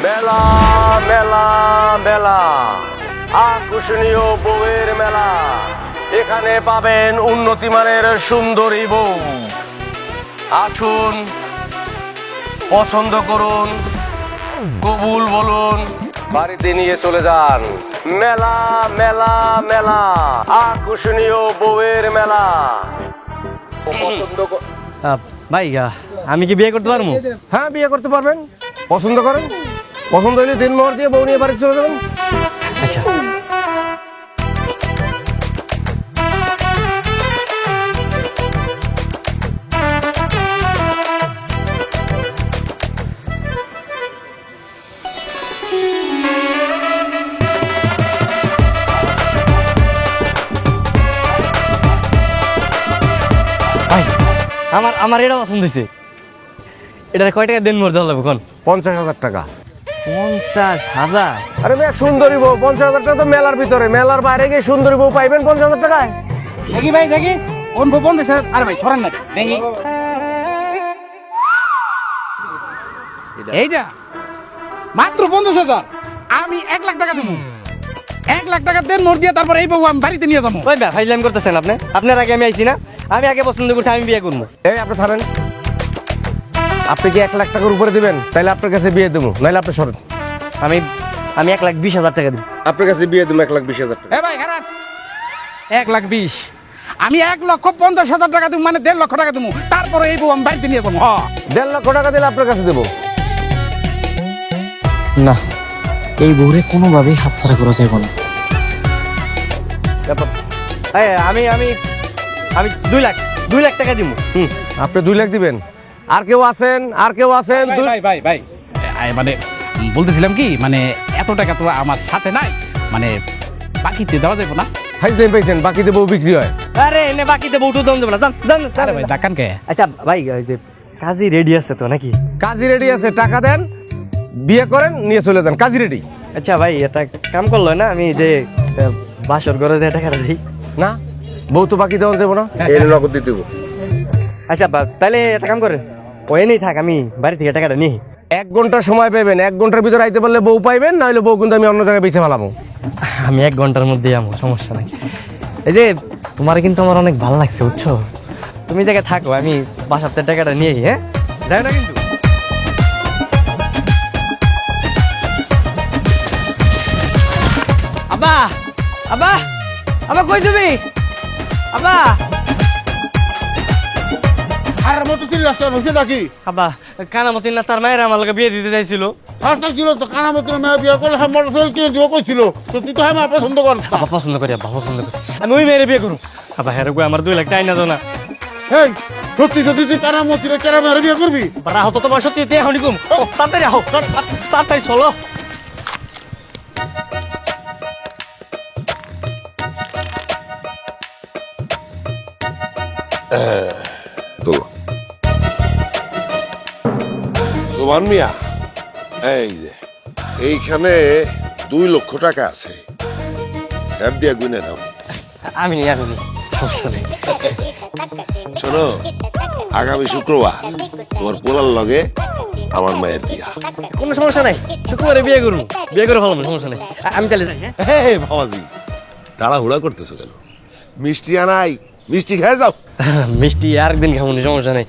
মেলা মেলা মেলা, আকর্ষণীয় বউয়ের মেলা। এখানে পাবেন উন্নতি মানের সুন্দরী বউ। আসুন, পছন্দ করুন, কবুল বলুন, বাড়িতে নিয়ে চলে যান। মেলা মেলা মেলা, আকর্ষণীয় বউয়ের মেলা। পছন্দ ভাই আমি কি বিয়ে করতে পারবো? হ্যাঁ, বিয়ে করতে পারবেন। পছন্দ করেন, পছন্দ হলে দিনমোহর দিয়ে বউ নিয়ে বাড়ি চলে যাবেন। আচ্ছা, ভাই আমার আমার এটা পছন্দ হয়েছে। এটা কয় টাকা দেন মোর দেওয়া লাগবে কোন? 50,000 টাকা। 50,000? আরে মেয়ে, সুন্দরী বউ 50,000 টাকা তো মেলার ভিতরে, মেলার বাইরে গিয়ে সুন্দরী বউ পাইবেন 50,000 টাকায়? দেখি ভাই দেখি কোন কোন দেশে। আরে ভাই ছড়ান না দেখি এইটা মাত্র 50,000। আমি 1,00,000 টাকা দেবো। 1,00,000 টাকা দেন নোট দিয়ে, তারপর এই বউ আমি বাড়িতে নিয়ে যাবো। ওই ফাইজলাম করতেছেন আপনি? আপনার আগে আমি আইছি না? আমি আগে পছন্দ করছি, আমি বিয়ে করবো। এই আপনি থামেন। আপনি কি 1,00,000 টাকার উপরে দিবেন? তাহলে আপনার কাছে বিয়ে দেবো, নাহলে আপনি সরেন। আমি 1,20,000 টাকা দিব। আপনার কাছে বিয়ে দেবো 1,20,000 টাকা। এ ভাই খারাপ। 1,20,000 আমি 1,50,000 টাকা দেবো, মানে 1,50,000 টাকা দেবো। তারপরে এই বউ আমি বাড়িতে নিয়ে যাবো। 1.5 লক্ষ টাকা দিলে আপনার কাছে দেবো। না, এই বউরে কোনোভাবেই হাতছাড়া করা যাবে না। এই, আমি আমি আমি 2 লাখ টাকা দিব। আপনি 2 লাখ দিবেন? আর কেউ আছেন? আর কেউ আছেন? ভাই ভাই ভাই মানে বলতেছিলাম কি, মানে এত টাকা তো আমার সাথে নাই, মানে বাকিতে দেওয়া যাবে না? হাইজেন পাইছেন, বাকিতে বউ বিক্রি হয়। আরে এনে বাকিতে বউটু দম দেব না, জান জান। আরে ভাই দেখান কে? আচ্ছা ভাই, ওই যে কাজী রেডি আছে তো নাকি? কাজী রেডি আছে, টাকা দেন, বিয়ে করেন, নিয়ে চলে যান। কাজী রেডি। আচ্ছা ভাই, এটা কাম করলো না? আমি যে বাসর ঘরে যে টাকাটা দিই না, বউ তো বাকি দেওয়া যাবো না, এর নগদ দিয়ে দেবো। আচ্ছা তাহলে একটা কাম করেন, ওই নেই থাক, আমি বাড়ি থেকে টাকাটা নিই। 1 ঘন্টা সময় পাবেন, 1 ঘন্টার ভিতরে আইতে পারলে বউ পাইবেন, না হলে বউ কিন্তু আমি অন্য জায়গায় বেঁচে ফেলাবো। আমি 1 ঘন্টার মধ্যে আমার সমস্যা নাই। এই যে তোমার কিন্তু আমার অনেক ভালো লাগছে, বুঝছো? তুমি জায়গায় থাকো, আমি বাসাতে টাকাটা নিয়ে। হ্যাঁ, যাই না কিন্তু। আব্বা আব্বা আব্বা, কই তুমি? আব্বা আর মতো কি রাস্তা হচ্ছে নাকি? আব্বা, কানামতি না তার মায়ের আমার লগে বিয়ে দিতে চাইছিল। ফার্স্টটা ছিল তো কানা মতো মেয়ে বিয়ে করলে হ্যাঁ মোটরসাইকেল কিনে দিব কইছিল, তো তুই তো হ্যাঁ মা পছন্দ কর। আব্বা পছন্দ করি, আব্বা পছন্দ করি, আমি ওই মেয়ের বিয়ে করুম। আব্বা হ্যাঁ গো, আমার 2 লাখ টাকা না দাও না। এই সত্যি সত্যি তুই কানা মতো কেরা মেয়ে বিয়ে করবি? রাহো তো, তোমার সত্যি তে এখনই কম। ও তাড়াতাড়ি আহো, তাড়াতাড়ি চলো। সোমান মিয়া, এই যে এইখানে 2 লক্ষ টাকা আছে, স্যাপ দিয়া গুনে নাও। আমি নি, সমস্যা নেই। শোনো, আগামী শুক্রবার তোমার পোলার লগে আমার মায়ের বিয়া। কোনো সমস্যা নাই, শুক্রবারে বিয়ে করবো, বিয়ে করে ভালো, সমস্যা নেই। আমি তাহলে যাই। হ্যাঁ, হে বাবাজি, তাড়াহুড়া করতেছো কেন? মিষ্টি আনাই, মিষ্টি খেয়ে যাও। মিষ্টি আরেকদিন খাবো, সমস্যা নেই।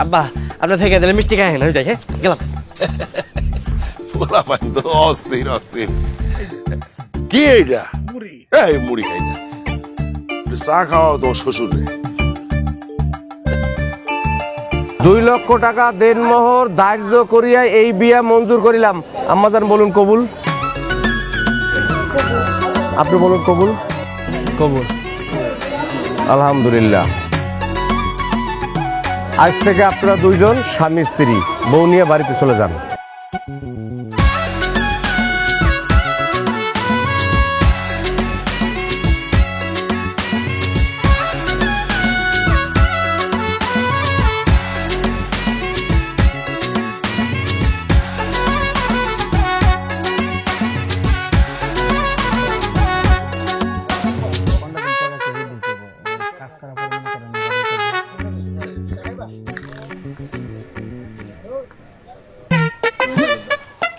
আব্বা আপনার থেকে দিলে মিষ্টি খাই না, যাই। হ্যাঁ, গেলাম। পোলা পাই তো অস্থির অস্থির। কি এইটা? মুড়ি। এই মুড়ি খাই না, চা খাওয়া তোমার শ্বশুর রে। 2 লক্ষ টাকা দেনমোহর ধার্য করিয়া এই বিয়া মঞ্জুর করিলাম। আম্মাজান বলুন কবুল। আপনি বলুন কবুল। কবুল। আলহামদুলিল্লাহ। আজ থেকে আপনারা 2 জন স্বামী স্ত্রী, বউ নিয়ে বাড়িতে চলে যান।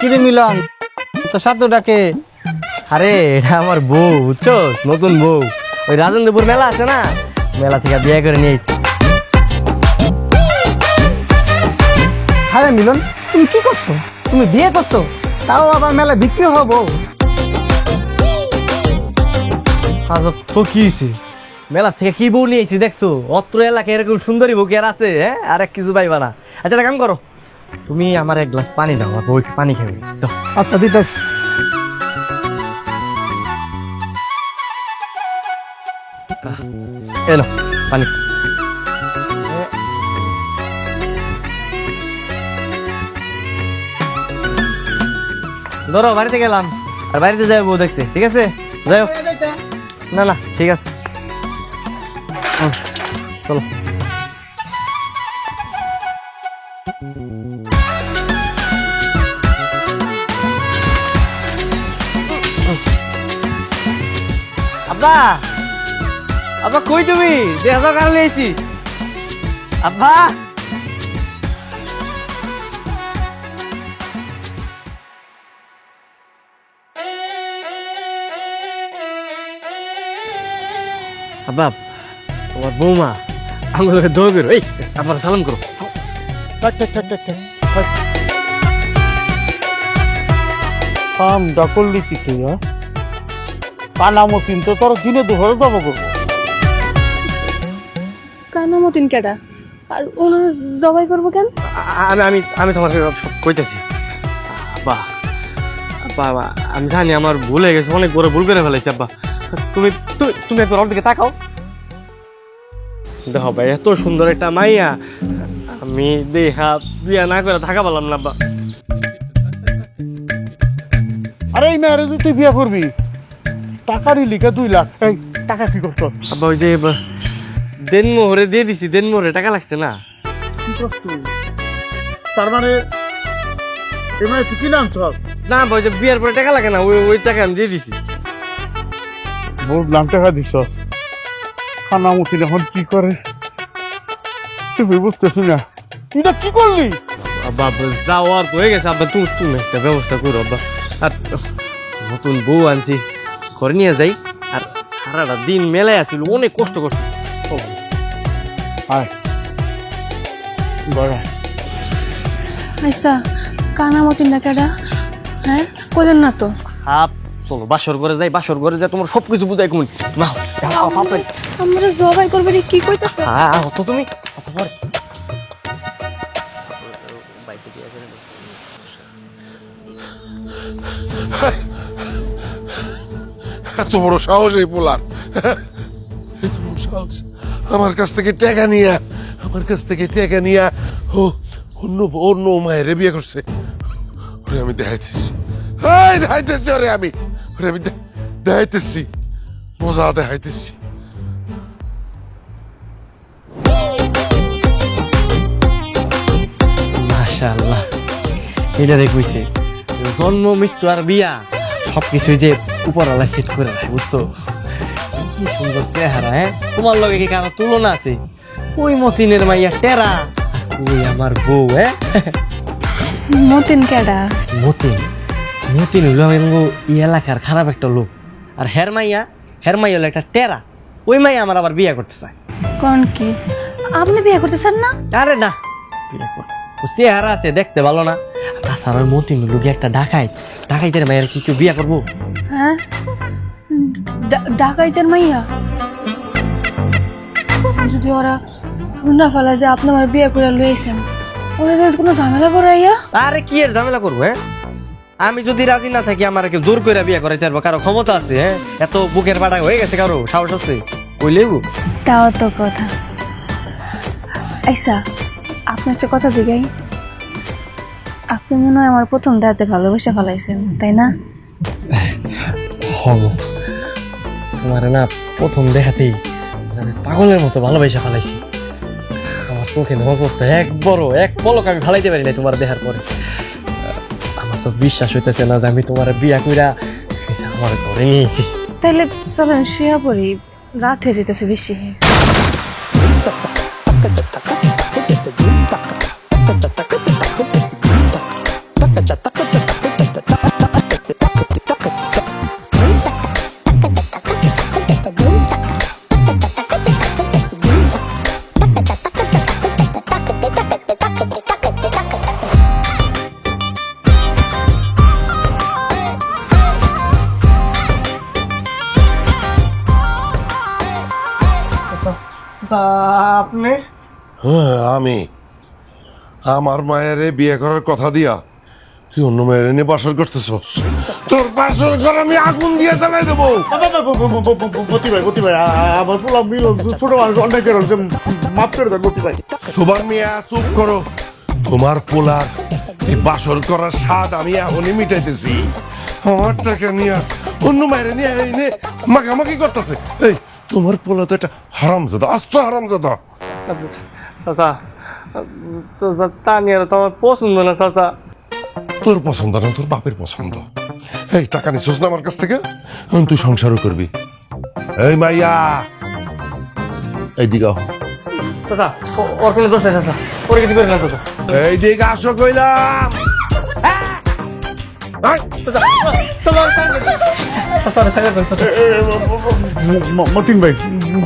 কিরে মিলন তো সাথে ডাকে? আরে এটা আমার বউ, বুঝছো, নতুন বউ। ওই রাজেন্দ্রপুর মেলা আছে না, মেলা থেকে বিয়ে করে নিয়ে এসেছি। হ্যাঁ মিলন, তুমি কি করছো? তুমি বিয়ে করছো, তাও আবার মেলা বিক্রি হবো? আচ্ছা তো কি হয়েছে, মেলা থেকে কি বউ নিয়ে এসেছি দেখছো? অত্র এলাকায় এরকম সুন্দরী বউ কি আর আছে? হ্যাঁ, আর এক কিছু পাইবা না। আচ্ছা একটা কাম করো, তুমি আমার এক গ্লাস পানি দাও, আর বউ পানি খাবে। দাও। আচ্ছা দিতেছি। এলো পানি। ধরো বাড়িতে গেলাম, আর বাড়িতে যাই বউ দেখতে, ঠিক আছে? যাই হোক। না না ঠিক আছে, চলো। আব্বা, আব্বা কই তুমি? দেহ কার নিয়েছি আব্বা। আব্বা, তোমার বৌমা আমাকে দোয়া করো, এই আমার সালাম করো। কামটা করলি কি তুই? কানামতিন তো তোর দিনে দুপুরে দাবো করবো। কানামতিন কেডা? আর ওনার জবাই করবো কেন? আমি আমি আমি তোমাকে সব কইতেছি। আব্বা, আব্বা, আব্বা, আমি জানি আমার ভুল হয়ে গেছে, অনেক বড় ভুল করে ফেলাইছি আব্বা। তুমি তুমি তুমি একবার ওর দিকে তাকাও। দেখো ভাই, এত সুন্দর একটা মাইয়া আমি দেখা বিয়া না করে থাকা পারলাম না আব্বা। আরে এই মেয়েরে তুই বিয়ে করবি, টাকারই লিখে 2 লাখ। এই টাকা কি করতো? আব্বা ওই যে দেনমোহরে দিয়ে দিছি, দেনমোহরে টাকা লাগছে না। কি করতো? তার মানে এই মেয়ে তুই কি নাম তোর? না আব্বা, ওই যে বিয়ার পরে টাকা লাগে না, ওই ওই টাকা আমি দিয়ে দিছি। বুঝলাম টাকা দিছস। কানামতিন এখন কি করে তুই বুঝতেছি না। তুই না কি করলি? আব্বা যাও, আর তো হয়ে গেছে আব্বা, তুমি তুমি একটা ব্যবস্থা করো আব্বা। আর নতুন বউ আনছি, ঘরে নিয়ে যাই। আর সারাটা দিন মেলায় আসছিল, অনেক কষ্ট করছি। আয় বড় আচ্ছা, কানামতিন না কেডা? হ্যাঁ, কইলেন না তো। আপ চলো বাসর ঘরে যাই, বাসর ঘরে যাই, তোমার সবকিছু বুঝাই কমুন। না আমরা জবাই করবে রে, কি কইতাছে? তো তুমি এত বড় সাহস এই পোলার, এত বড় সাহস আমার কাছ থেকে টাকা নিয়ে, আমার কাছ থেকে টাকা নিয়ে ও অন্য অন্য মায়ের বিয়ে করছে। ওরে আমি দেখাইতেছি, দেখাইতেছি, ওরে আমি দেখাইতেছি, মজা দেখাইতেছি। মাশাআল্লাহ, এটা দেখুইছে জন্ম মৃত্যু আর বিয়া সবকিছু যে উপরওয়ালা সেট করে রাখে, বুঝছো? কি সুন্দর চেহারা, হ্যাঁ? তোমার লগে কি কারো তুলনা আছে? ওই মতিনের মাইয়া টেরা, ওই আমার বউ। হ্যাঁ, মতিন কেডা? মতিন, মতিন হইলো আমি এই এলাকার খারাপ একটা লোক। আর হের মাইয়া হলো একটা টেরা। ওই মাইয়া আমার আবার বিয়ে করতে চায়। কোন কি? আপনি বিয়ে করতেছেন না? আরে না, বিয়ে কর, চেহারা আছে, দেখতে ভালো না। তাছাড়া ওই মতিন হইলো কি একটা ডাকাইতের মাইয়ার কি কেউ বিয়ে করবো? হ্যাঁ, ডাকাইতের মাইয়া। যদি ওরা না ফেলা যে আপনি আমার বিয়ে করে লইছেন, ওরা কোনো ঝামেলা করাইয়া? আরে কি এর ঝামেলা করবো? হ্যাঁ, আমি যদি রাজি না থাকি আমার কেউ জোর করে বিয়ে করাইতে পারবো? কারো ক্ষমতা আছে? হ্যাঁ, এত বুকের পাটা হয়ে গেছে কারো সাহস আছে? ওই লেবু তাও তো কথা। আচ্ছা, আপনি একটা কথা জিগাই, আপনি মনে হয় আমার প্রথম দাঁতে ভালোবাসা ফেলাইছেন, তাই না? হব, তোমার না প্রথম দেখাতেই পাগলের মতো ভালোবাসা ফেলাইছি। আমার চোখে নজরটা এক পলক আমি ফালাইতে পারি না তোমার দেখার পরে। আমার তো বিশ্বাস হইতেছে না যে আমি তোমার বিয়া কইরা আমার ঘরে নিয়েছি। তাইলে চলেন শুয়ে পড়ি, রাত হয়ে যেতেছে বেশি। চাচা আপনি হ্যাঁ আমি আমার মায়ের বিয়ে করার কথা দিয়া তুই অন্য মায়ের নিয়ে বাসর করতেছস। তোর বাসর ঘর আমি আগুন দিয়ে জ্বালাই দেবো। গতি ভাই আমার পোলা মিলন ছোট মানুষ অন্যায় করে হচ্ছে, মাফ করে দেন গতি ভাই। সুবান মিয়া চুপ করো। তোমার পোলার এই বাসর করার স্বাদ আমি এখনই মিটাইতেছি। আমার টাকা নিয়ে অন্য মায়ের নিয়ে এনে মাখামাখি করতেছে। এই তোমার পোলা তো একটা হারামজাদা, আস্ত হারামজাদা। চাচা চাচা তানিয়ার তো আমার পছন্দ না চাচা। তোর পছন্দ না, তোর বাপের পছন্দ। এই টাকা নিচ্ছিস না আমার কাছ থেকে, এখন তুই সংসারও করবি। এই মাইয়া এইদিকে আও। চাচা ওর কোনো দোষ নেই চাচা, ওর কিছু করে না চাচা। এই দিকে আসো কইলাম। এই, চাচা চাচা চাচা চাচা মতিন ভাই,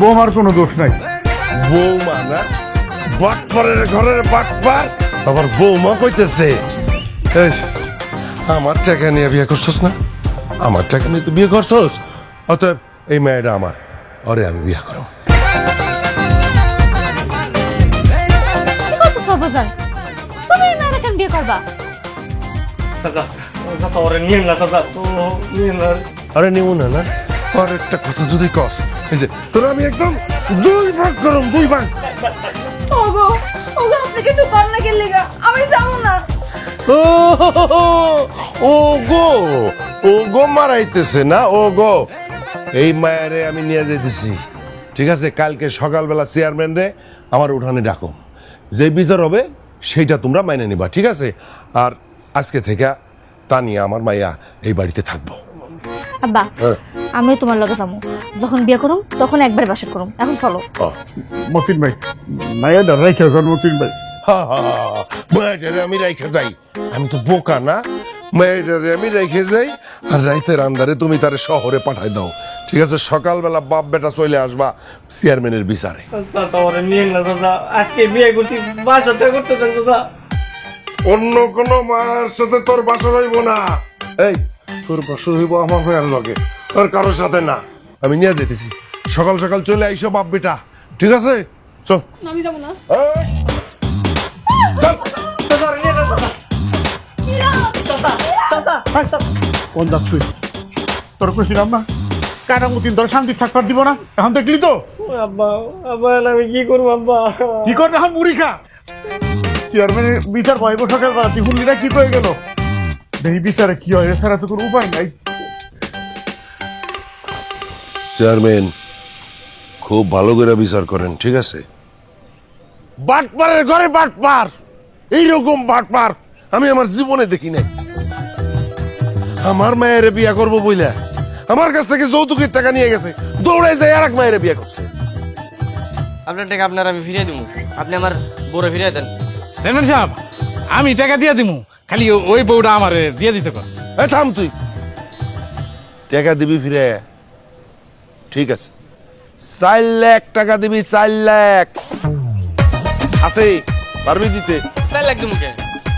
বৌমার কোনো দোষ নাই। বৌমা না, বাটপারের ঘরের বাটপার আবার বৌমা কইতেছে। এই আমার টাকা নিয়ে বিয়ে করছস না, আমার টাকা নিয়ে তুই বিয়ে করছস, অতএব এই মেয়েটা আমার, আরে আমি বিয়ে করো। কত সবজার তুমি এই মেয়েরা কেন বিয়ে করবা? চাচা চাচা ওরে নিয়ে না চাচা, তো নিয়ে না। আরে নিব না না, আর একটা কথা যদি কস, এই যে তোর আমি একদম 2 ভাগ করম, 2 ভাগ। ওগো ওগো আপনি কিছু কর না গেলে আমি যাবো না। ও গো, ও গো মারাইতেছে না, ও গো। এই মায়েরে আমি নিয়ে যেতেছি, ঠিক আছে? কালকে সকালবেলা চেয়ারম্যান রে আমার উঠানে ডাকো, যে বিচার হবে সেইটা তোমরা মাইনে নিবা, ঠিক আছে? আর আজকে থেকে তানিয়া আমার মাইয়া এই বাড়িতে থাকবো। আব্বা হ্যাঁ। আমিও তোমার লগে যাবো, যখন বিয়ে করুম তখন একবার বাসর করুম, এখন চলো। মতিন ভাই, মায়ের রেখে যান মতিন ভাই। মায়েরারে আমি রেখে যাই? আমি তো বোকা না, মায়েরারে আমি রেখে যাই আর রাইতের আন্দারে তুমি তারে শহরে পাঠাই দাও, ঠিক আছে? সকালবেলা বাপ বেটা চলে আসবা চেয়ারম্যানের বিচারে। চাচা ওরে নিয়ে না চাচা, আজকে বিয়ে করছি বাসাতে করতে চান চাচা। অন্য কোন মায়ের সাথে তোর বাসর হইব না। এই তোর বাসর হইব আমার মায়ের লগে, তোর কারোর সাথে না। আমি নিয়ে যেতেছি, সকাল সকাল চলে আইসো বাপ বেটা, ঠিক আছে? চল। আমি যাবো না। এই, চল। চাচা ওরে নিয়ে না চাচা। কোন যাচ্ছ তুই? তোর কইছিলাম না কাটা মতিন তোর শান্তি থাকবার দিব না, এখন দেখলি তো আব্বা আব্বা আমি কি করবো আব্বা? কি করবে? এখন মুড়ি খা। চেয়ারম্যানের বিচার পাইব সকালবেলা, হুন্ডিরা কি হয়ে গেল? এই বিচারে কি হয়, এছাড়া তো কোনো উপায় নাই। চেয়ারম্যান খুব ভালো করে বিচার করেন, ঠিক আছে? বাটপারের ঘরে বাটপার, এইরকম বাটপার আমি আমার জীবনে দেখি নাই। আমার মায়ের বিয়ে করবো বইলা আমার কাছ থেকে যৌতুকের টাকা নিয়ে গেছে, দৌড়াই যায় আর এক মায়ের বিয়ে করছে। আপনার টাকা আপনার আমি ফিরিয়ে দিব, আপনি আমার বউরে ফিরিয়ে দেন। চেয়ারম্যান সাহেব আমি টাকা দিয়ে দিমু, খালি ওই বউটা আমার দিয়ে দিতে কর। এই থাম তুই, টাকা দিবি ফিরে, ঠিক আছে? 4 লাখ টাকা দিবি, 4 লাখ আছে, পারবি দিতে? 4 লাখ দিমুকে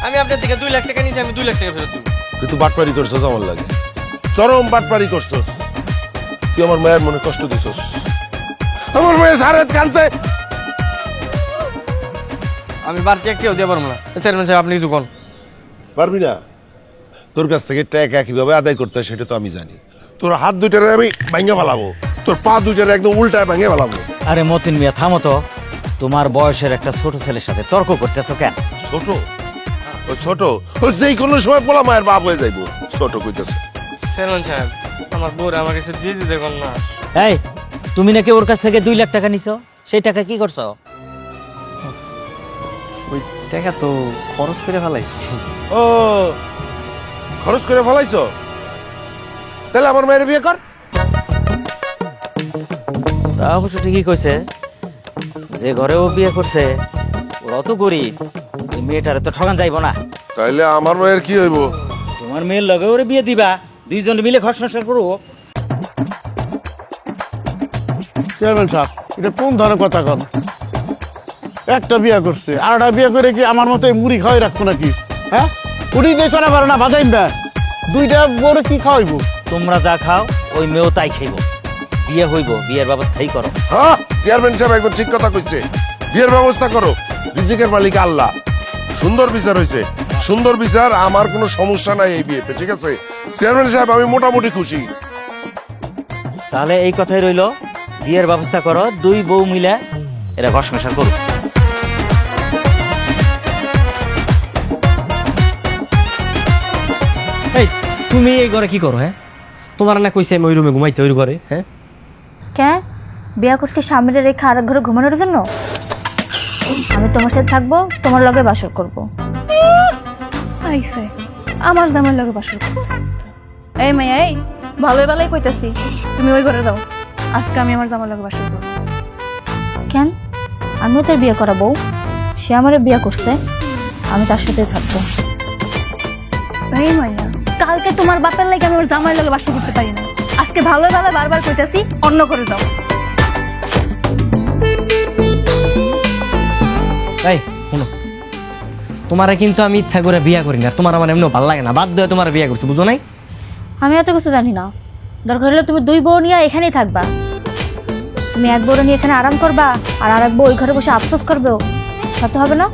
আমি আপনার থেকে 2 লাখ টাকা নিয়েছি, আমি 2 লাখ টাকা ফেরত দিব। তুই তো বাটপারি করছস, আমার লাগে চরম বাটপারি করছস। তুই আমার মায়ের মনে কষ্ট দিছস, আমার মায়ের সারেত কানছে। আমি বাড়তি একটিও দিয়ে পারবো না। চেয়ারম্যান সাহেব আপনি কিছু কোন? পারবি না? তোর কাছ থেকে টাকা কিভাবে আদায় করতে হয় সেটা তো আমি জানি। তোর হাত দুইটারে আমি ভাঙে ফেলাবো, তোর পা দুইটারে একদম উল্টায় ভাঙে ফেলাবো। আরে মতিন মিয়া থামো তো, তোমার বয়সের একটা ছোট ছেলের সাথে তর্ক করতেছো কেন? ছোট? ও ছোট? ও যেই কোনো সময় পোলা মায়ের বাপ হয়ে যাইবো, ছোট কইতেছ? চেয়ারম্যান সাহেব আমার বউরে আমার কাছে দিয়ে দিতে কোন না। এই তুমি নাকি ওর কাছ থেকে 2 লাখ টাকা নিছো, সেই টাকা কি করছো? ওই টাকা তো খরচ করে ফেলাইছি। ও খরচ করে ফেলাইছ? তাহলে আমার মায়ের বিয়ে কর। তা অবশ্য ঠিকই কইছে, যে ঘরে ও বিয়ে করছে ওরা তো গরিব, ওই মেয়েটারে তো ঠগান যাইব না। তাইলে আমার মায়ের কি হইব? তোমার মেয়ের লগে ওরে বিয়ে দিবা, 2 জন মিলে ঘর সংসার করবো। চেয়ারম্যান সাহেব, এটা কোন ধরনের কথা কন? একটা বিয়ে করছে, আরটা বিয়ে করে কি আমার মতো এই মুড়ি খাওয়াই রাখবো নাকি? হ্যাঁ, উনি দিয়ে চলে পারে না, বাজাইন না। 2টা বড় কি খাওয়াইবো? তোমরা যা খাও ওই মেয়েও তাই খাইব। বিয়ে হইব, বিয়ের ব্যবস্থাই করো। হ্যাঁ, চেয়ারম্যান সাহেব একদম ঠিক কথা কইছে। বিয়ের ব্যবস্থা করো, রিজিকের মালিক আল্লাহ। সুন্দর বিচার হয়েছে, সুন্দর বিচার, আমার কোনো সমস্যা নাই এই বিয়েতে, ঠিক আছে চেয়ারম্যান সাহেব, আমি মোটামুটি খুশি। তাহলে এই কথাই রইলো, বিয়ের ব্যবস্থা করো, দুই বউ মিলে এরা ঘর সংসার করো। এই তুমি এই ঘরে কি করো? হ্যাঁ, তোমার না কইছে আমি ওই রুমে ঘুমাইতে, ওই ঘরে। হ্যাঁ, কে বিয়া করতে সামনে রেখে আরেক ঘরে ঘুমানোর জন্য? আমি তোমার সাথে থাকবো, তোমার লগে বাসর করব। আইছে আমার জামাই লগে বাসর করবো। এই মাইয়া, এই ভালোই ভালোই কইতাছি, তুমি ওই ঘরে দাও। আজকে আমি আমার জামাই লগে বাসর করবো। কেন? আমিও তার বিয়ে করাবো, সে আমারে বিয়ে করছে, আমি তার সাথে থাকবো। এই মাইয়া, কালকে তোমার বাপের লাগে আমি আমার জামাই লগে বাসর করতে পারি না। আজকে ভালোই ভালো বারবার কইতাছি অন্য ঘরে যাও। এই শোনো, তোমারে কিন্তু আমি ইচ্ছা করে বিয়া করি না, তোমার আমার এমনি ভালো লাগে না, বাধ্য হয়ে তোমার বিয়া করছি, বুঝো নাই? আমি এত কিছু জানি না, দরকার হলে তুমি দুই বউ নিয়ে এখানেই থাকবা। তুমি এক বউ নিয়ে এখানে আরাম করবা, আর আরেক বউ ওই ঘরে বসে আফসোস করবে, তা তো হবে না।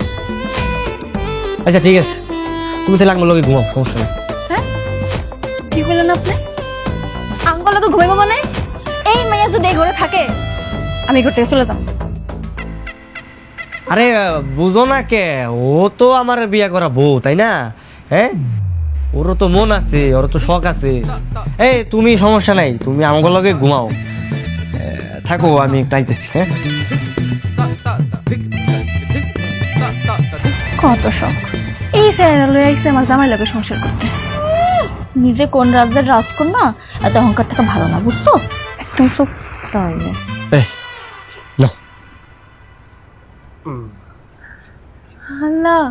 আচ্ছা ঠিক আছে, তুমি তাহলে আঙ্গুল লগে ঘুমাও, সমস্যা নেই। হ্যাঁ, কি বললেন আপনি? আঙ্গুল লগে ঘুমাইবো মানে? এই মাইয়া যদি এই ঘরে থাকে, আমি ঘর থেকে চলে যাবো। আরে বুঝো না কে, ও তো আমার বিয়া করা বউ, তাই না? হ্যাঁ, ওরও তো মন আছে, ওর তো শখ আছে। এই তুমি সমস্যা নাই, তুমি আমার লগে ঘুমাও, থাকো, আমি একটু আইতেছি। হ্যাঁ, কত শখ, এই স্যারেরা লই আইছে আমার জামাই লগে সংসার করতে। নিজে কোন রাজ্যের রাজকন্যা, এত অহংকার থাকা ভালো না, বুঝছো? একদম চুপ। তাহলে এই নাও। আল্লাহ,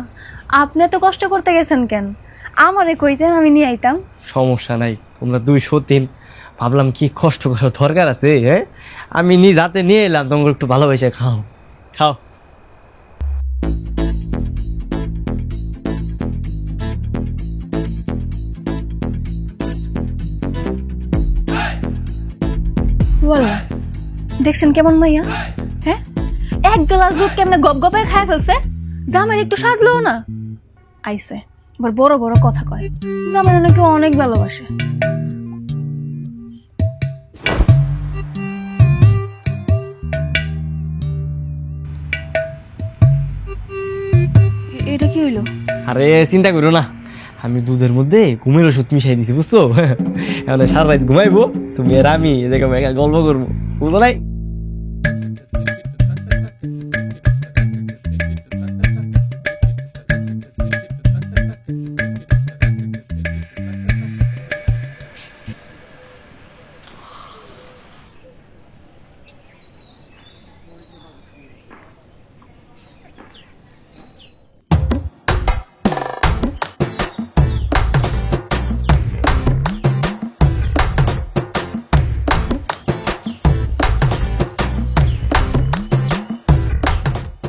আপনি এত কষ্ট করতে গেছেন কেন? আমারে কইতেন, আমি নিয়ে আইতাম। সমস্যা নাই, তোমরা 203, ভাবলাম কি কষ্ট করার দরকার আছে। হ্যাঁ, আমি নিজ হাতে নিয়ে এলাম, তোমরা একটু ভালোবাসে খাও, খাও। বলো, দেখছেন কেমন মাইয়া? হ্যাঁ, এক গ্লাস দুধ কেমনে গপ গপে খায় ফেলছে, জামাই একটু সাধলো না। আইছে এবার বড় বড় কথা কয়, জামাই নাকি অনেক ভালোবাসে। এটা কি হইলো? আরে চিন্তা করো না, আমি দুধের মধ্যে ঘুমের ওষুধ মিশাই দিছি, বুঝছো? এখন সারা রাত ঘুমাইবো, তুমি আর আমি এদিকে গল্প করবো, বুঝো নাই?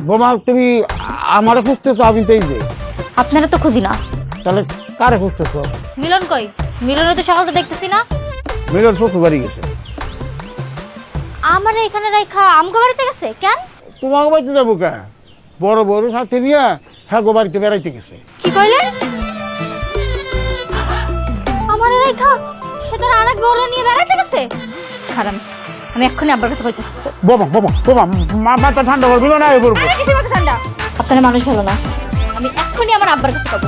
বোমা, তুমি আমারে খুঁজতেছো, আমি তো এই যে, আপনারা তো খুঁজি না, তাহলে কারে খুঁজতেছো? মিলন কই? মিলনের তো সকাল তো দেখতেছি না। মিলন শ্বশুর বাড়ি গেছে। আমার এখানে রাইখা আমগো বাড়িতে গেছে কেন? তোমাকে বাড়িতে যাবো কে? বড় বড় সাথে নিয়ে হ্যাঁ গো বাড়িতে বেড়াইতে গেছে। কি কইলে? আমার রাইখা সেটা আরেক বড় নিয়ে বেড়াতে গেছে? খারাপ, আমি এক্ষুনি আব্বার কাছে কইতেছি। বোমা বোমা বোমা, মাথা ঠান্ডা করবি না, এই করবো। আরে কিসের মাথা ঠান্ডা? আপনারা মানুষ ভালো না, আমি এক্ষুনি আমার আব্বার কাছে যাবো,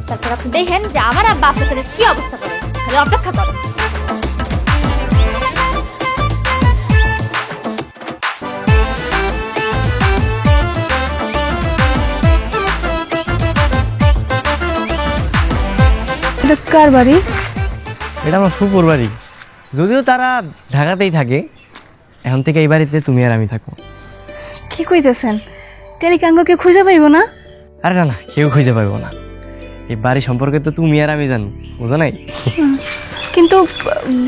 তারপর আপনি দেখেন যে আমার আব্বা আপনার সাথে কি অবস্থা করে। খালি অপেক্ষা করেন। কার বাড়ি? এটা আমার ফুপুর বাড়ি, যদিও তারা ঢাকাতেই থাকে, এখন থেকে এই বাড়িতে তুমি আর আমি থাকবো। কি কইতেছেন? টেলিকাঙ্গকে খুঁজে পাইব না? আরে না না, কেউ খুঁজে পাইবো না, এই বাড়ি সম্পর্কে তো তুমি আর আমি জানি, বুঝো নাই? কিন্তু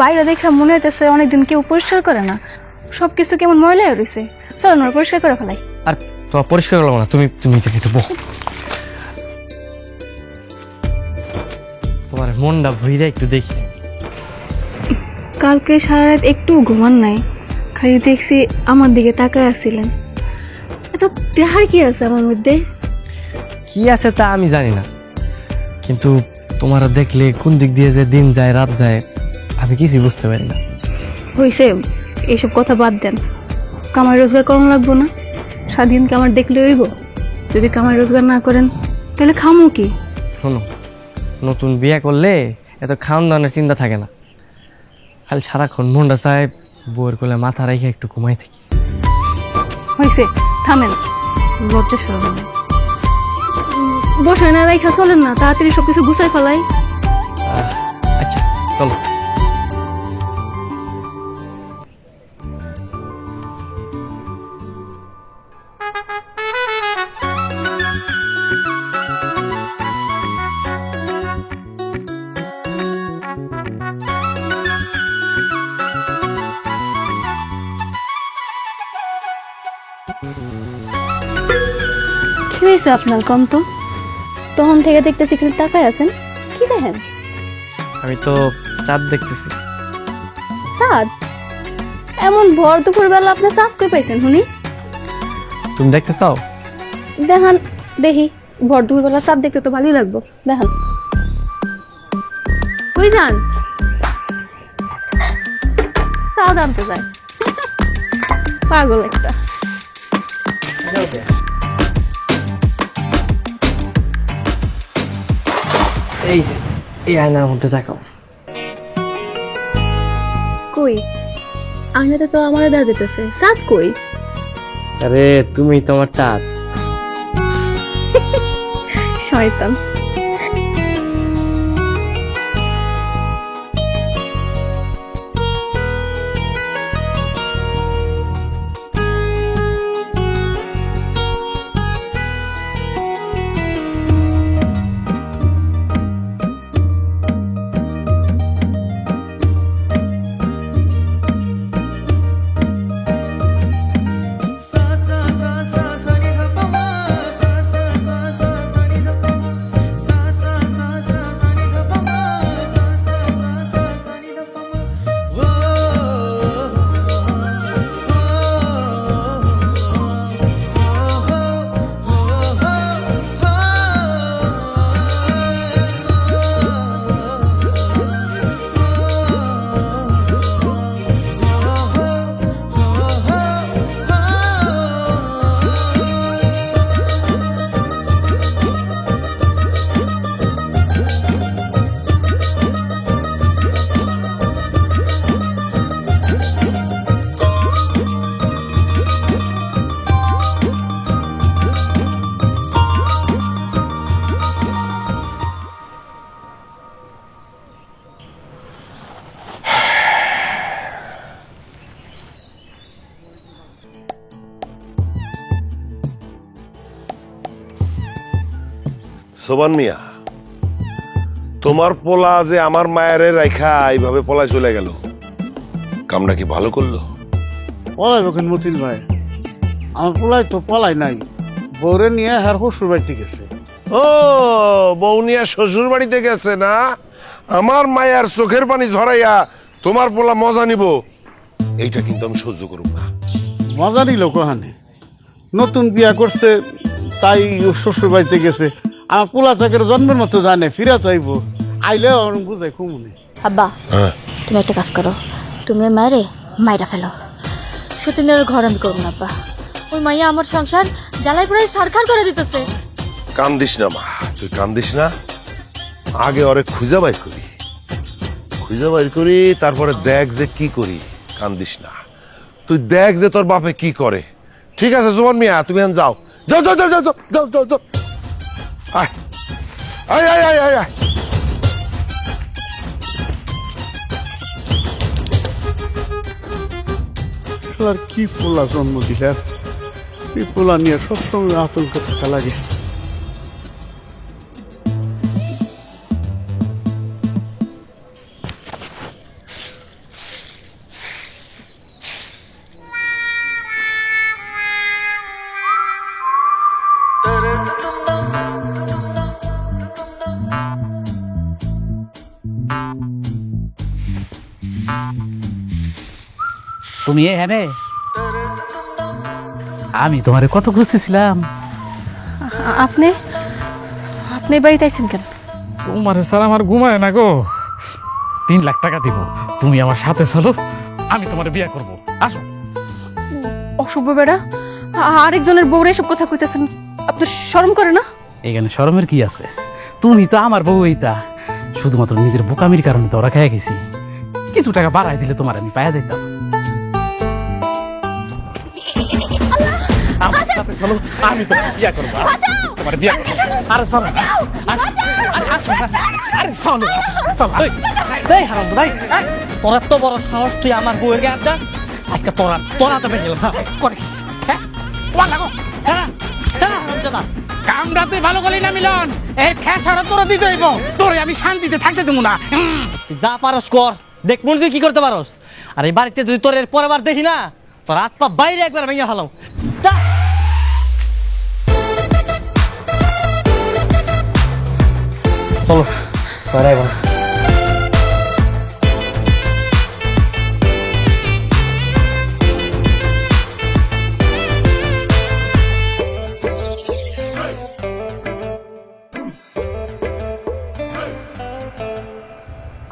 বাইরে দেখে মনে হইতেছে অনেকদিন কেউ পরিষ্কার করে না, সবকিছু কেমন ময়লা হয়ে রয়েছে। চলো না পরিষ্কার করে ফেলাই। আর তোমার পরিষ্কার করলাম না, তুমি তুমি থেকে তো বহ, তোমার মনটা ভুইরা একটু দেখি। কালকে সারা রাত একটু ঘুমান নাই, খালি দেখছি আমার দিকে তাকায় আসছিলেন। এত দেখার কি আছে আমার মধ্যে? কি আছে তা আমি জানি না, কিন্তু তোমার দেখলে কোন দিক দিয়ে যে দিন যায় রাত যায় আমি কিছুই বুঝতে পারি না। হইছে, এইসব কথা বাদ দেন। কামাই রোজগার করানো লাগবো না? স্বাধীন কামার দেখলে হইব? যদি কামাই রোজগার না করেন তাহলে খামো কি? শোনো, নতুন বিয়ে করলে এত খাওয়ান দাওয়ানোর চিন্তা থাকে না, খালি সারাক্ষণ মনটা চায় বউয়ের কোলে মাথা রেখে একটু ঘুমাই থাকি। হইছে, থামেন, লজ্জা সরবেন। বসায় না রাইখা চলেন না, তাড়াতাড়ি সবকিছু গুছাই ফেলাই। আচ্ছা চলো। কি হয়েছে আপনার কম তো? তখন থেকে দেখতেছি খালি তাকায় আছেন, কি দেখেন? আমি তো চাঁদ দেখতেছি। চাঁদ? এমন ভর দুপুর বেলা আপনি চাঁদ কই পাইছেন শুনি? তুমি দেখতে চাও? দেখান দেখি। ভর দুপুর বেলা চাঁদ দেখতে তো ভালোই লাগবো, দেখান। কই যান? চাঁদ আনতে যায়, পাগল একটা। এই যে এই আয়নার মধ্যে তাকাও। কই? আয়নাতে তো আমার দেখা যেতেছে, চাঁদ কই? আরে তুমি তোমার চাঁদ। শয়তান। সোবান মিয়া, তোমার পোলা যে আমার মায়ের রাইখা এইভাবে পলায় চলে গেল, কামটা কি ভালো করলো? পলাইব কেন মতিন ভাই? আমার পোলাই তো পলাই নাই, বউরে নিয়ে হার শ্বশুর বাড়িতে গেছে। ও, বউ নিয়া শ্বশুর বাড়িতে গেছে না? আমার মায়ের চোখের পানি ঝরাইয়া তোমার পোলা মজা নিব, এইটা কিন্তু আমি সহ্য করব না। মজা নিল কোহানে? নতুন বিয়া করছে তাই শ্বশুর বাড়িতে গেছে। আমার পোলা চাকের জন্মের মতো জানে, ফিরা তো আইব, আইলে বুঝাই কুমুনে। আব্বা, তুমি একটা কাজ করো, তুমি ওই মায়েরে মাইরা ফেলো। সতীনের ঘর আমি করবো না আব্বা, ওই মাইয়া আমার সংসার জ্বালাই পুরাই ছারখার করে দিতেছে। কান্দিস না মা, তুই কান্দিস না। আগে ওরে খুঁজা বাইর করি, তারপরে দেখ যে কি করি। কান্দিস না, তুই দেখ যে তোর বাপে কি করে। ঠিক আছে জোয়ান মিয়া, তুমি এখন যাও যাও যাও যাও যাও যাও যাও যাও। আয় আয় আয় আয় আয় আয়। আর কি পোলা জন্ম দিলেন, এই পোলা নিয়ে সবসময় আতঙ্ক থাকা লাগে। তুমি এখানে? আমি তোমারে কত খুঁজতেছিলাম। আপনি আপনি বাড়িতে আইছেন কেন? তোমার স্যার আমার ঘুমায় না গো। 3 লাখ টাকা দিব, তুমি আমার সাথে চলো, আমি তোমার বিয়ে করব। আসো। অসভ্য বেড়া, আরেকজনের বউরে এসব কথা কইতেছেন, আপনার শরম করে না? এখানে শরমের কি আছে? তুমি তো আমার বউ, এইটা শুধুমাত্র নিজের বোকামির কারণে তো ওরা খেয়ে গেছি। কিছু টাকা বাড়াই দিলে তোমার আমি পায়া দিতাম। আমার সাথে চলো, আমি তোমার বিয়ে করবো। তোমার বিয়ে করবো। আরে চলো, আরে চলো, চলো। এই হারাম দাই, তোরা তো বড় সাহস, তুই আমার বউয়ের গায়ে হাত দাস। আজকে তোরা তো বেরিয়ে গেলাম। করে কি? হ্যাঁ, তোমার লাগো। কামড়াতে ভালো করলি না মিলন, এই খেসারা তোরা দিতে হইব, তোরে আমি শান্তিতে থাকতে দেবো না। তুই যা পারস কর, দেখ মন তুই কি করতে পারস। আর এই বাড়িতে যদি তোর এর পরের বার দেখি না, তোর হাত পা বাইরে একবার ভেঙে ফেলাম। যা। চলো তোরা এবার।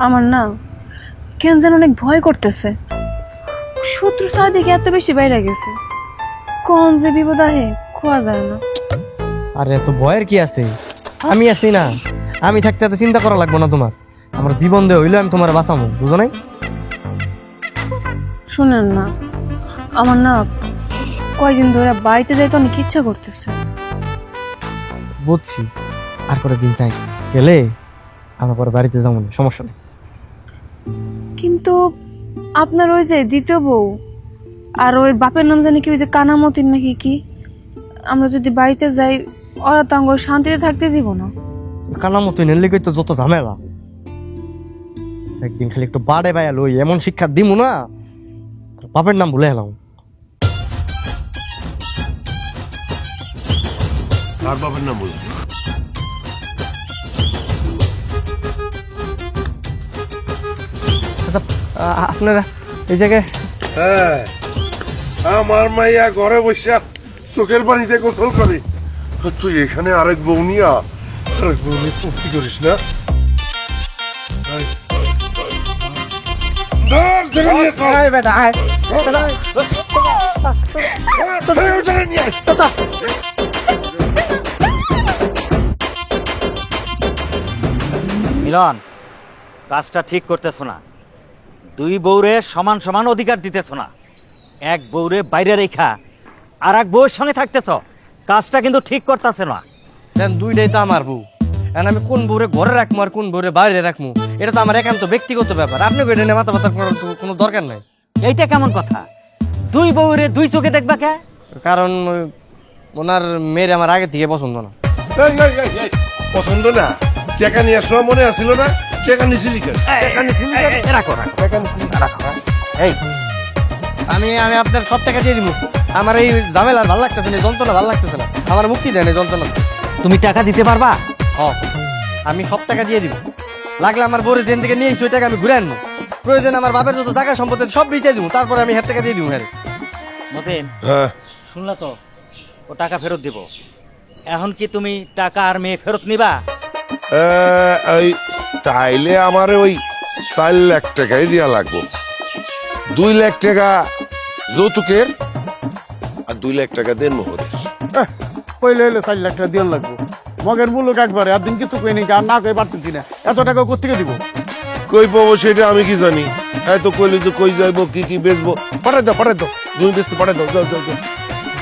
আমার না কেন যেন অনেক ভয় করতেছে। শত্রু চারদিকে এত বেশি বাইরে গেছে, কোন যে বিপদ আহে খোয়া যায় না। আরে এত ভয়ের কি আছে, আমি আছি না। আমি থাকতে এত চিন্তা করা লাগবে না তোমার। আমার জীবন দিয়ে হইলে আমি তোমার বাঁচাবো, বুঝো নাই? শুনেন না, আমার না কয়দিন ধরে বাড়িতে যাইতে অনেক ইচ্ছা করতেছে। বুঝছি, আর করে দিন চাই গেলে আমার পরে বাড়িতে যাবো না, সমস্যা নেই। কিন্তু আপনার ওই যে দ্বিতীয় বউ আর ওই বাপের নাম জানি কি, ওই যে কানামতির নাকি কি, আমরা যদি বাড়িতে যাই ওরা তো আমাকে শান্তিতে থাকতে দিব না। কানার মতো নেলে তো যত ঝামেলা। একদিন খালি একটু বাড়ে বাইয়া লই, এমন শিক্ষা দিমু না বাপের নাম ভুলে এলাম। আর বাবার নাম বলবো? আপনারা এই জায়গায়? হ্যাঁ, আমার মাইয়া ঘরে বসে চোখের পানিতে গোসল করে, তুই এখানে আরেক বউ নিয়ে ফুর্তি করিস না। ধর, ধরে নিয়ে চল। ধরে নিয়ে আয়। মিলন, কাজটা ঠিক করতেছো না। 2 বউরে সমান সমান অধিকার দিতেছো না। এক বউরে বাইরে রেখা আর এক বউয়ের সঙ্গে থাকতেছ, কাজটা কিন্তু ঠিক করতেছে না। দুইটাই তো আমার বউ, এখন আমি কোন বউরে ঘরে রাখবো আর কোন বউরে বাইরে রাখবো এটা তো আমার একান্ত ব্যক্তিগত ব্যাপার। আপনি এটা নিয়ে মাথা ব্যথা করার কোনো দরকার নাই। এইটা কেমন কথা? 2 বউরে 2 চোখে দেখবা কে? কারণ ওনার মেয়ের আমার আগে থেকে পছন্দ না। এই, এই, এই, এই, পছন্দ না? টাকা নিয়ে আসলো মনে আসছিল না? টাকা নিছিলি কেন? টাকা নিছিলি কেন? রাখো রাখো টাকা নিছিলি রাখো। এই আমি আপনার সব টাকা দিয়ে দিব। আমার এই ঝামেলা ভালো লাগতেছে না, যন্ত্রণা ভালো লাগতেছে না, আমার মুক্তি দেয় না যন্ত্রণা। তুমি টাকা দিতে পারবা? আমি সব টাকা দিয়ে দিব। লাগলে আমার বউরে জেন থেকে নিয়ে এসে ওই টাকা আমি ঘুরে আনবো। প্রয়োজন আমার বাপের যত টাকা সম্পত্তি সব বেঁচে দিব, তারপরে আমি হাত টাকা দিয়ে দিব। হ্যাঁ মতিন, হ্যাঁ, শুনলা তো, ও টাকা ফেরত দিব। এখন কি তুমি টাকা আর মেয়ে ফেরত নিবা? এই তাইলে আমার ওই 4 লাখ টাকাই দেওয়া লাগবো। 2 লাখ টাকা যৌতুকের আর 2 লাখ টাকা দেন মোহরের। কইলে হইলে 4 লাখ টাকা দিয়ে লাগবো। মগের মূল্য একবারে আর দিন কিছু কই নাকি, আর না কই পারতেছি না। এত টাকা কোথেকে দিব? কই পাবো সেটা আমি কি জানি? এত কইলে যে কই যাইবো, কি কি বেচবো, পাঠাই দাও, পাঠাই দাও, জমি বেচতে পাঠাই দাও, যাও যাও যাও।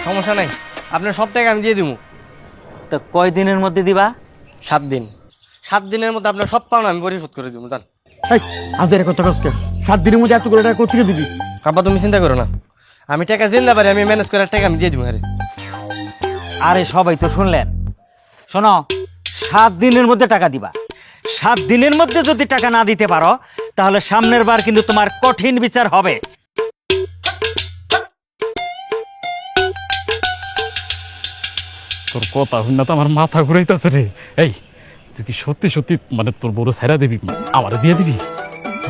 সমস্যা নাই, আপনার সব টাকা আমি দিয়ে দিব। তো কয় দিনের মধ্যে দিবা? 7 দিন। 7 দিনের মধ্যে আপনার সব পাওনা আমি পরিশোধ করে দিব। জান এই আজ এর কথা কষ্ট 7 দিনের মধ্যে এতগুলো টাকা কোথেকে দিবি? আব্বা তুমি চিন্তা করো না, আমি টাকা জিন্দা পারি, আমি ম্যানেজ করে টাকা আমি দিয়ে দিব। হ্যাঁ আরে সবাই তো শুনলেন। শোনো, 7 দিনের মধ্যে টাকা দিবা। 7 দিনের মধ্যে যদি টাকা না দিতে পারো, তাহলে সামনের বার কিন্তু তোমার কঠিন বিচার হবে। তোর কথা শুনে তো আমার মাথা ঘুরাইতেছে রে। এই তুই কি সত্যি সত্যি মানে তোর বড় সাইরা দিবি, আমার দিয়ে দিবি?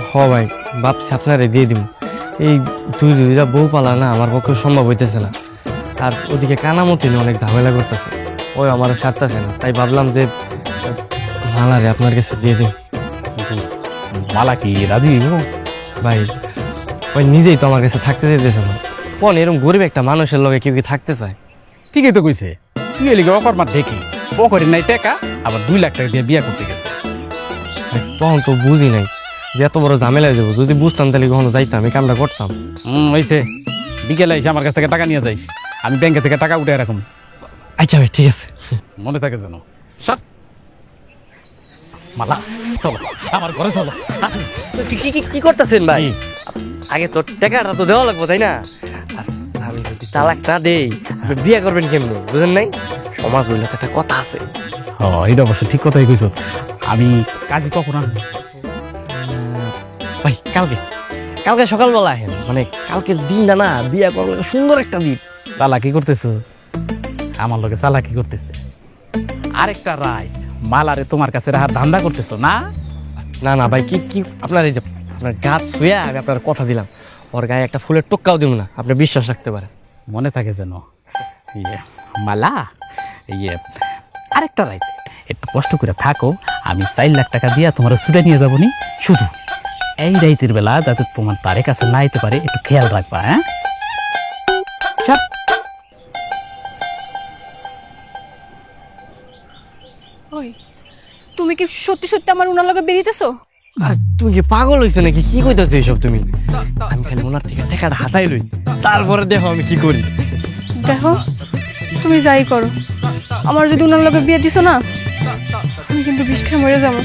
হ ভাই, ভাবছি আপনারে দিয়ে দিব। এই দুইটা বউ পালা না আমার পক্ষে সম্ভব হইতেছে না। আর ওদিকে কানামতি অনেক ঝামেলা করতেছে, ওই আমার ছাড়তেছে না। তাই ভাবলাম যে মালারে আপনার কাছে দিয়ে দিন। মালা কি রাজি হইব? ভাই ওই নিজেই তো আমার কাছে থাকতে চাইতেছে না। কোন এরকম গরিব একটা মানুষের লগে কেউ কি থাকতে চায়? ঠিকই তো কইছে, তুই এলিগে অকর্মার দেখি ও করি নাই টাকা, আবার 2 লাখ টাকা দিয়ে বিয়া করতে গেছে। ভাই, তখন তো বুঝি নাই যে এত বড় ঝামেলা হয়ে যাবো। যদি বুঝতাম তাহলে কখনো যাইতাম, এই কামটা করতাম। হয়েছে, বিকেলে এসে আমার কাছ থেকে টাকা নিয়ে যাইস, আমি ব্যাংকে থেকে টাকা উঠে রাখুন। আচ্ছা ভাই, ঠিক আছে। মনে থাকে যেন। সব মালা চলো আমার ঘরে চলো। কি করতেছেন ভাই? আগে তো টাকাটা তো দেওয়া লাগবো, তাই না? আর আমি যদি তালাক না দেই আপনি বিয়ে করবেন কেমন, বুঝেন নাই? সমাজ হইলে একটা কথা আছে। ও এটা অবশ্য ঠিক কথাই কইছ। আমি কাজে কখন আসবো? ভাই কালকে কালকে সকালবেলা আহেন, মানে কালকের দিনটা না বিয়ে করবো, সুন্দর একটা দিন। চালাকি করতেছো আমার লগে, চালাকি করতেছে। আরেকটা রায় মালারে তোমার কাছে রাহার ধান্দা করতেছো না? না না ভাই, কি কি আপনার এই যে আপনার গাছ শুয়ে আমি আপনার কথা দিলাম, ওর গায়ে একটা ফুলের টোক্কাও দিব না, আপনি বিশ্বাস রাখতে পারেন। মনে থাকে যেন। ইয়ে মালা, ইয়ে আরেকটা রাইত একটু কষ্ট করে থাকো, আমি 4 লাখ টাকা দিয়া তোমার ছুটে নিয়ে যাবো নি। শুধু এই রাইতের বেলা যাতে তোমার তারে কাছে না আইতে পারে, একটু খেয়াল রাখবা। হ্যাঁ সব ওই তুমি কি সত্যি সত্যি আমার উনার লগে বেরিতেছো? আর তুমি কি পাগল হয়েছো নাকি? কি কইতাছো এইসব তুমি? আমি খালি ওনার থেকে টাকাটা হাতাই লই, তারপরে দেখো আমি কি করি। দেখো তুমি যাই করো, আমার যদি উনার লগে বিয়ে দিছো না, আমি কিন্তু বিষ খেয়ে মরে যাবো।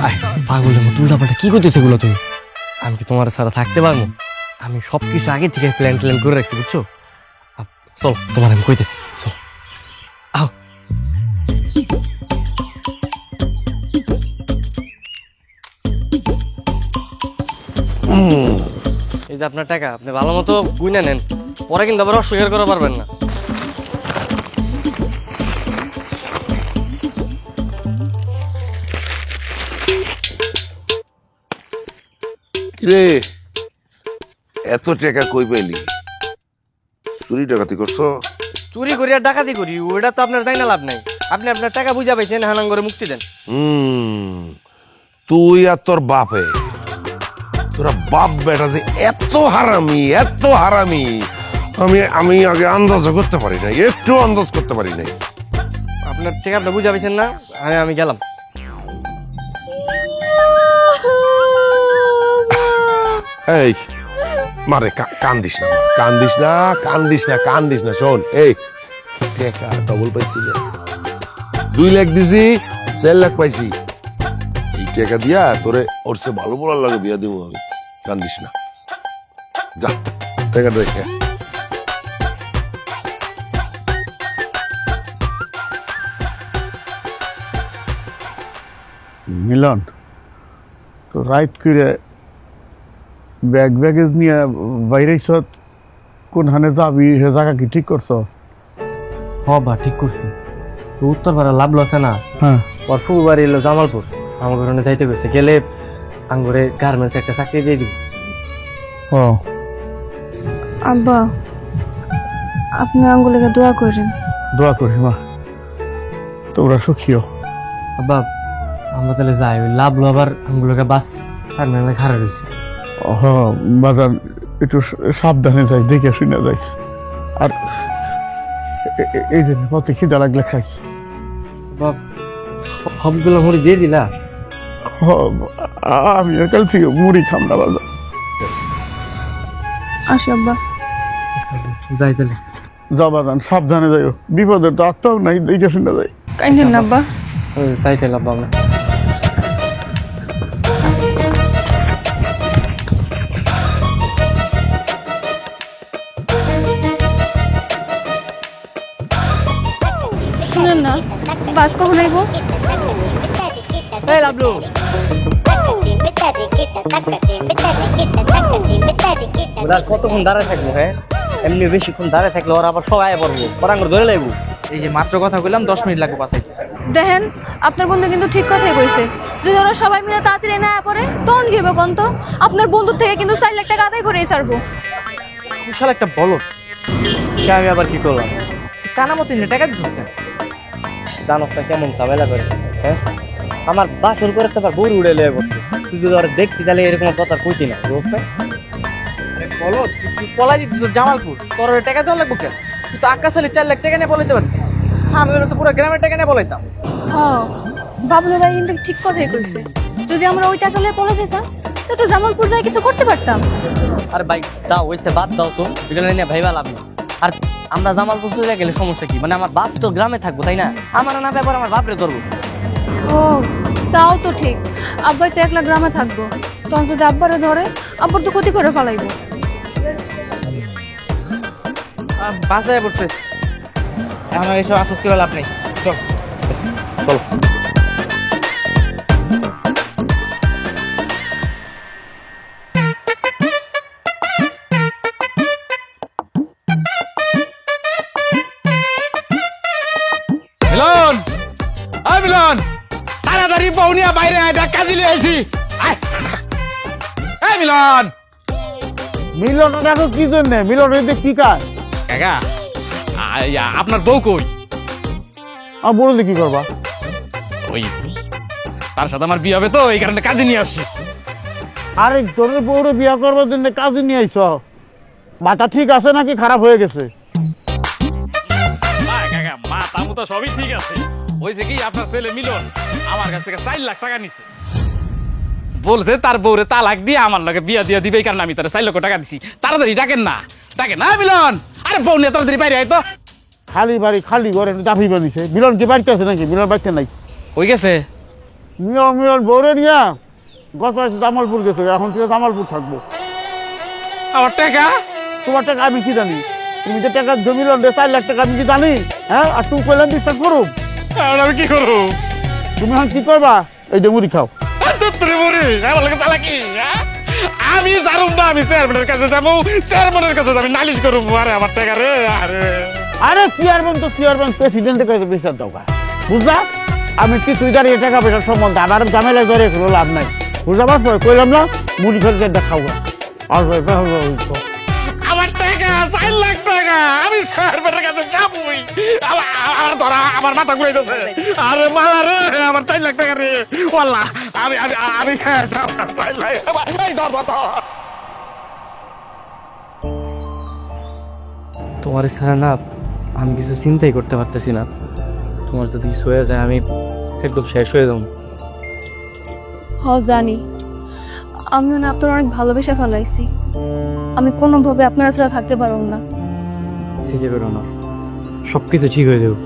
আয় পাগলের মতো উল্টাপাল্টা কি করতেছো এগুলো তুমি? আমি কি তোমার ছাড়া থাকতে পারবো? আমি সবকিছু আগে থেকে প্ল্যান করে রাখছি, বুঝছো? চল তোমার আমি কইতেছি, চল আও। এই যে আপনার টাকা, আপনি ভালো মতো গুইনা নেন, পরে কিন্তু আবার অস্বীকার করা পারবেন না। রে এত টাকা কই পাইলি? চুরি ডাকাতি করছো? চুরি করি আর ডাকাতি করি ওটা তো আপনার তাই না লাভ নাই। আপনি আপনার টাকা বুঝা পাইছেন, হানাং করে মুক্তি দেন। তুই আর তোর বাপে, তোরা বাপ বেটা যে এত হারামি, এত হারামি, আমি আগে আন্দাজ করতে পারি নাই, একটু আন্দাজ করতে পারি নাই। আপনার টাকা আপনি বুঝা পাইছেন না, আমি গেলাম। এই মারে কান্দিস না, কান্দিস না, কান্দিস না, কান্দিস না। শোন, এই টাকা ডবল পাইছি, 2 লাখ দিছি, 4 লাখ পাইছি। এই টাকা দিয়া তোরে ওর সে ভালো বলার লাগে বিয়া দিব আমি। কান্দিস না, যা টাকা রেখে। মিলন, তো রাইত করে ব্যাগেজ নিয়ে বাইরেছ, কোনখানে যাবি সে জায়গা কি ঠিক করছো? বা ঠিক করছি। উত্তর পাড়া লাভ লসে না, হ্যাঁ, ওর ফুবু বাড়ি এলো জামালপুর, আমার ঘরে যাইতে গেছে, গেলে আঙ্গুরে গার্মেন্টস একটা চাকরি দিয়ে দিব। ও আব্বা, আপনি আঙ্গুলেকে দোয়া করেন। দোয়া করি মা, তোমরা সুখীও। আব্বা আমরা তাহলে যাই, ওই লাভ লো আবার আঙ্গুলোকে বাস টার্মিনালে খাড়া রয়েছে। হ বাজার একটু সাবধানে যাই, দেখে শুনে যাইস। আর এই দিন পথে খিদা লাগলে খাই। বাপ সবগুলো মুড়ি দিয়ে দিলা? আমি কাল থেকে মুড়ি খাম না বাজার। আসি আব্বা। যাই তাহলে। যা বাজান, সাবধানে যাইও, বিপদের তো আত্মাও নাই, দেখে শুনে যাই। কাইন্দেন না আব্বা। যাই তাহলে আব্বা আমরা। শুনেন না, বাস কখন আইব? এই লাভলু, কতক্ষণ দাঁড়ায় থাকবো? হ্যাঁ এমনি বেশিক্ষণ দাঁড়ায় থাকলে ওরা আবার সবাই পড়বো পরাঙ্গর ধরে লাগবো। এই যে মাত্র কথা বললাম 10 মিনিট লাগবে বাসায়। দেখেন আপনার বন্ধু কিন্তু ঠিক কথাই কইছে, যদি ওরা সবাই মিলে তাড়াতাড়ি না পড়ে তখন কি হবে কোন তো? আপনার বন্ধুর থেকে কিন্তু 4 লাখ টাকা আদায় করেই ছাড়বো। বিশাল একটা বলদ। আমি আবার কি করলাম? কানামতি নে টাকা দিছিস কেন? জানোস না কেমন ঝামেলা করে, হ্যাঁ? আমার বাসর করে তো আবার গরু উড়ে লেগে বসছে। তুই যদি ওরা দেখতি তাহলে এরকম কথা কইতি না, বুঝছ না? বলদ তুই পলাই দিছিস জামালপুর, তোর ওই টাকা দেওয়া লাগবে কেন? তুই তো আকাশ আলী 4 লাখ টাকা নিয়ে বলাইতে পারতি। আমি ওরা তো পুরো গ্রামের টাকা নিয়ে বলাইতাম। হ্যাঁ বাবলু ভাই কিন্তু ঠিক কথাই কইছে, যদি আমরা ওই টাকা লয়ে পড়ে যেতাম তাহলে তো জামালপুর যায় কিছু করতে পারতাম। আর ভাই যা হইছে বাদ দাও তো, এগুলো নিয়ে ভাইবা লাভ নেই। আর আমরা জামালপুর চলে গেলে সমস্যা কি? মানে আমার বাপ তো গ্রামে থাকবো, তাই না? আমার না ব্যাপার আমার বাপরে ধরবো। ও তাও তো ঠিক, আব্বাই তো একলা গ্রামে থাকবো, তখন যদি আব্বারে ধরে আব্বার তো ক্ষতি করে ফেলাইবো। বাসায় পড়ছে, এখন আর এসব আফসোস করে লাভ নেই। চল চলো। মিলন, আয় মিলন, তাড়াতাড়ি বউনিয়া বাইরে আয়, ডাক কাজে লিয়ে আইছি। আয়। এই মিলন। মিলন দেখো কি জন্য মিলন হইতে কি কাজ? কাকা, আপনার বউ কই? আমার বললে কি করবা? ওই তার সাথে আমার বিয়ে হবে তো, এই কারণে কাজে নিয়ে আসছি। আরে তোর বউরে বিয়া করবার জন্য কাজে নিয়ে আইছ, মাথা ঠিক আছে নাকি খারাপ হয়ে গেছে? কাকা মা তামু তো সবই ঠিক আছে, হয়েছে কি আপনার ছেলে মিলন আমার কাছ থেকে 4 লাখ টাকা নিছে, বলছে তার বউরে তালাক দিয়ে আমার লগে বিয়া দিয়া দিবে, এই কারণে আমি তার 4 লক্ষ টাকা দিছি। তাড়াতাড়ি ডাকেন না, ডাকেন না মিলন। আরে বউ নিয়ে তাড়াতাড়ি বাইরে আয় তো। খালি বাড়ি খালি ঘরে দাফি বানিছে। মিলন কি বাড়িতে আছে নাকি? মিলন বাড়িতে নাই। হয়ে গেছে মিলন বউরে নিয়া গত জামালপুর গেছে, এখন থেকে জামালপুর থাকবো। আমার টাকা? তোমার টাকা আমি কি জানি? তুমি যে টাকা মিলন 4 লাখ টাকা আমি কি জানি? হ্যাঁ, আর তুই কইলাম বিশ্বাস করুম? এখন আমি কি করবো? তুমি এখন কি করবা? এই যে মুড়ি খাও। আমি জানুম না, আমি চেয়ারম্যানের কাছে যাবো, চেয়ারম্যানের কাছে যাবো, নালিশ করবো। আরে আমার টাকা রে। আরে চেয়ারম্যান তো চেয়ারম্যান, প্রেসিডেন্টের কাছে বিচার দাও, বুঝলা? আমি কিছুই জানি টাকা পয়সার সম্বন্ধে, আমার ঝামেলায় ধরে কোনো লাভ নাই, বুঝতে পারছো? কইলাম না মুড়ি খেলে খাও। আর আমার টাকা 4 লাখ টাকা, আমি চেয়ারম্যানের কাছে যাবোই। আমার ধরা আমার মাথা ঘুরাইতেছে। আরে মালা রে, আমার 4 লাখ টাকা রে। ওয়াল্লাহ আমি আমি আমি 4 লাখ। এই ধর ধর ধর। তোমার ছাড়া না আমি কিছু চিন্তাই করতে পারতেছি না। তোমার যদি কিছু হয়ে যায় আমি একদম শেষ হয়ে যাবো। হ জানি, আমিও না আপনার অনেক ভালোবেসে ফেলাইছি, আমি কোনোভাবে আপনারা ছাড়া থাকতে পারব না। চিন্তা করো না, সব কিছু ঠিক হয়ে যাবে।